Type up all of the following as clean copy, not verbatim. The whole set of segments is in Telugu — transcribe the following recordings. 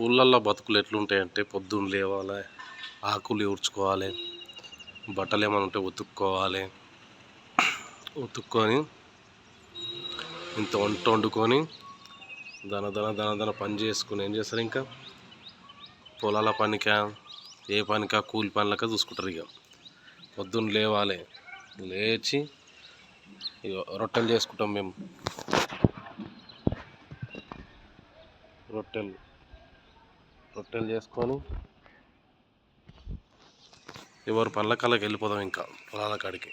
ఊళ్ళల్లో బతుకులు ఎట్లుంటాయంటే పొద్దున్న లేవాలి, ఆకులు ఊడ్చుకోవాలి, బట్టలు ఏమైనా ఉంటే ఉతుక్కోవాలి, ఉతుక్కొని ఇంత వంట వండుకొని దన పని చేసుకుని ఏం చేస్తారు, ఇంకా పొలాల పనికా ఏ పనికా కూలి పనులకా చూసుకుంటారు. ఇక పొద్దున్న లేవాలి, లేచి ఇక రొట్టెలు చేసుకుంటాం మేము. రొట్టెలు చేసుకొని ఎవరు పనుల కాళ్ళకి వెళ్ళిపోదాం. ఇంకా పొలాల కాడికి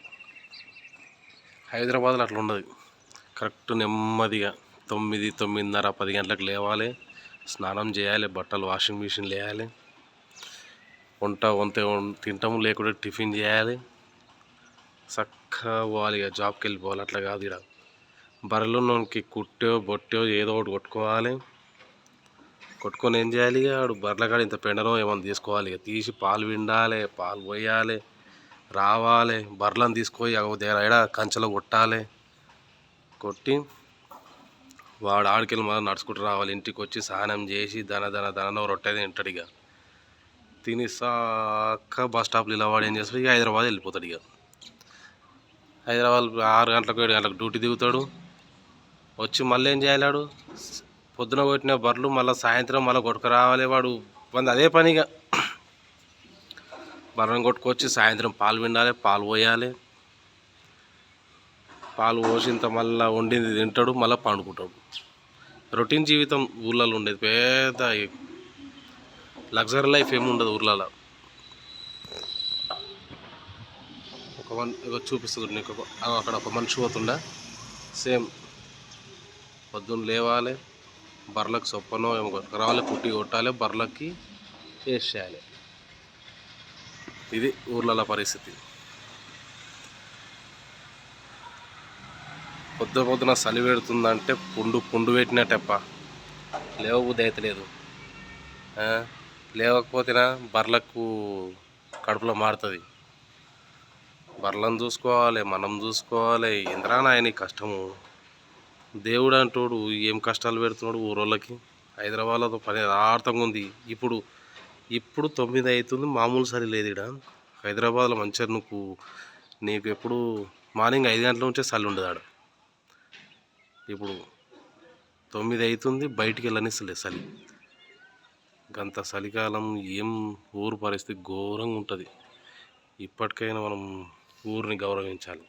హైదరాబాద్లో అట్లా ఉండదు. కరెక్ట్ నెమ్మదిగా 9, 9:30, 10 గంటలకు లేవాలి, స్నానం చేయాలి, బట్టలు వాషింగ్ మిషన్లో వేయాలి, వంట తింటాము, లేకుంటే టిఫిన్ చేయాలి, చక్కగా పోవాలి. ఇక జాబ్కి వెళ్ళిపోవాలి. అట్లా కాదు, ఇక్కడ బర్రెలున్నోనికి కుట్టో బొట్టో ఏదో ఒకటి కొట్టుకొని ఏం చేయాలి, ఇక ఆడు బర్రెల కాడ ఇంత పెండనో ఏమైనా తీసుకోవాలి. ఇక తీసి పాలు పిండాలి, పాలు పోయాలి, రావాలి, బర్రెలను తీసుకొని దగ్గర కంచెలో కొట్టి వాడు ఆడికెళ్ళి మళ్ళీ నడుచుకుంటూ రావాలి. ఇంటికి వచ్చి స్నానం చేసి దన రొట్టె తింటాడు. ఇక తిని సాక్క బస్ స్టాప్లో ఇలా వాడు ఏం చేస్తాడు, ఇక హైదరాబాద్ వెళ్ళిపోతాడు. ఇక హైదరాబాద్ 6 గంటలకు 7 గంటలకు డ్యూటీ దిగుతాడు. వచ్చి మళ్ళీ ఏం చేయాలి, వాడు పొద్దున కొట్టిన బర్రెలు మళ్ళీ సాయంత్రం మళ్ళీ కొట్టుకు రావాలి. వాడు అదే పనిగా బర్రెను కొట్టుకొచ్చి సాయంత్రం పాలు పిండాలి, పాలు పోయాలి, పాలు పోసింత మళ్ళీ వండింది తింటాడు, మళ్ళీ పండుకుంటాడు. రొటీన్ జీవితం ఊళ్ళలో ఉండేది. పెద్ద లగ్జరీ లైఫ్ ఏముండదు ఊర్లలో. చూపిస్తుంది నీకు, అక్కడ ఒక మనిషి పోతుండే సేమ్. పొద్దున్న లేవాలి, బర్రెలకు సొప్పనో ఏమో రావాలి, కుట్టి కొట్టాలి, బర్రెలకి వేసేయాలి. ఇది ఊర్లలో పరిస్థితి. పొద్దున చలి పెడుతుందంటే పుండు పెట్టినట్టెప్ప లేవబుద్ధి అవుతలేదు. లేవకపోతేనా బర్రెలకు కడుపులో మారుతుంది. బర్రెలను చూసుకోవాలి, మనం చూసుకోవాలి. ఇంద్రాన ఆయన కష్టము. దేవుడు అంటోడు ఏం కష్టాలు పెడుతున్నాడు ఊరోళ్ళకి. హైదరాబాద్లో పని యథార్థంగా ఉంది. ఇప్పుడు 9 అవుతుంది, మామూలు సరి లేదు. ఇక్కడ హైదరాబాద్లో మంచిగా నీకు ఎప్పుడు మార్నింగ్ 5 గంటల నుంచే చలి ఉండదు. ఆడ ఇప్పుడు 9 అవుతుంది, బయటికి వెళ్ళనిస్తలేదు చలి. గంత చలికాలం. ఏం ఊరు పరిస్థితి ఘోరంగా ఉంటుంది. ఇప్పటికైనా మనం ఊరిని గౌరవించాలి.